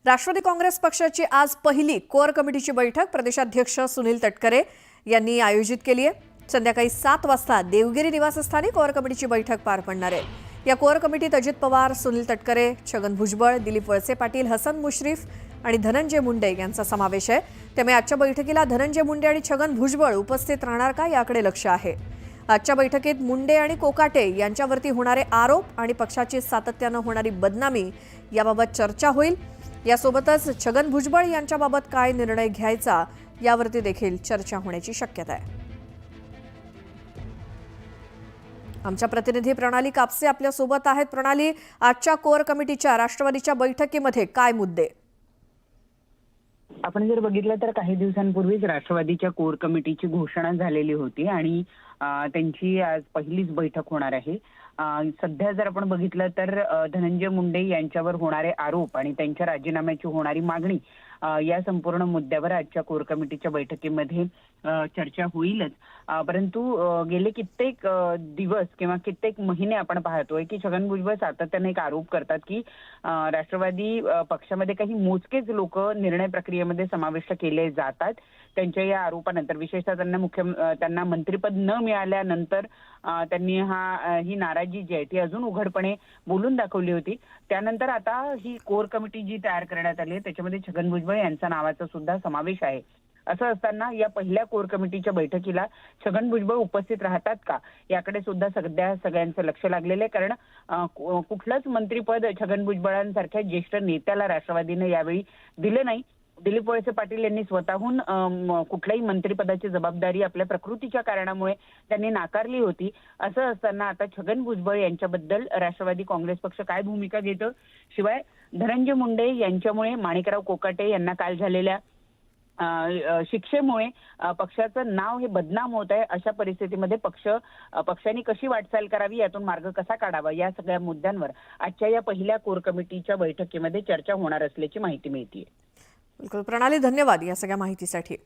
राष्ट्रवादी काँग्रेस पक्षाची आज पहिली कोर कमिटीची बैठक प्रदेशाध्यक्ष सुनील तटकरे यांनी आयोजित केली आहे। संध्याकाळी 7 वाजता देवगिरी निवासस्थानी कोर कमिटीची बैठक पार पडणार आहे। या कोर कमिटीत अजित पवार, सुनील तटकरे, छगन भुजबळ, दिलीप वळसे पाटील, हसन मुश्रीफ आणि धनंजय मुंडे यांचा समावेश आहे। त्यामुळे आजच्या बैठकीला धनंजय मुंडे आणि छगन भुजबळ उपस्थित राहणार का याकडे लक्ष आहे। आजच्या बैठकीत मुंडे आणि कोकाटे यांच्यावरती होणारे आरोप आणि पक्षाची सातत्याने होणारी बदनामी याबाबत चर्चा होईल। यासोबतच छगन भुजबळ यांच्याबाबत काय निर्णय घ्यायचा यावरती देखील चर्चा होण्याची शक्यता आहे। आमच्या प्रतिनिधी प्रणाली कापसे आपल्या सोबत आहेत। प्रणाली, आजच्या कोर कमिटीच्या राष्ट्रवादीच्या बैठकीमध्ये काय मुद्दे? आपण जर बघितलं तर काही दिवसांपूर्वीच राष्ट्रवादीच्या कोर कमिटीची घोषणा झालेली होती आणि त्यांची आज पहिलीच बैठक होणार आहे। सध्या जर आपण बघितलं तर धनंजय मुंडे यांच्यावर होणारे आरोप आणि त्यांच्या राजीनाम्याची होणारी मागणी या संपूर्ण मुद्द्यावर आजच्या कोर कमिटीच्या बैठकीमध्ये चर्चा होईलच। परंतु गेले कित्येक दिवस किंवा कित्येक महिने आपण पाहतोय की छगन भुजबळ सातत्याने एक आरोप करतात की राष्ट्रवादी पक्षामध्ये काही मोजकेच लोक निर्णय प्रक्रियेमध्ये समाविष्ट केले जातात। त्यांच्या या आरोपानंतर विशेषतः त्यांना मंत्रिपद न मिळाल्यानंतर त्यांनी ही नाराजी जी आहे ती अजून उघडपणे बोलून दाखवली होती। त्यानंतर आता ही कोर कमिटी जी तयार करण्यात आली आहे त्याच्यामध्ये छगन भुजबळ यांचा नावाचा सुद्धा समावेश आहे। असं असताना या पहिल्या कोर कमिटीच्या बैठकीला छगन भुजबळ उपस्थित राहतात का याकडे सुद्धा सगळ्यांचं लक्ष लागलेलं आहे। कारण कुठलंच मंत्रिपद छगन भुजबळांसारख्या ज्येष्ठ नेत्याला राष्ट्रवादीने यावेळी दिलं नाही। दिलीप वळसे पाटील यांनी स्वतःहून कुठल्याही मंत्रिपदाची जबाबदारी आपल्या प्रकृतीच्या कारणामुळे त्यांनी नाकारली होती। असं असताना आता छगन भुजबळ यांच्याबद्दल राष्ट्रवादी काँग्रेस पक्ष काय भूमिका घेतं, शिवाय धनंजय मुंडे यांच्यामुळे माणिकराव कोकाटे यांना काल झालेल्या शिक्षेमुळे पक्षाचं नाव हे बदनाम होत आहे। अशा परिस्थितीमध्ये पक्षाने कशी वाटचाल करावी, यातून मार्ग कसा काढावा, या सगळ्या मुद्द्यांवर आजच्या या पहिल्या कोर कमिटीच्या बैठकीमध्ये चर्चा होणार असल्याची माहिती मिळते। बिलकुल प्रणाली, धन्यवाद या सगळ्या माहितीसाठी।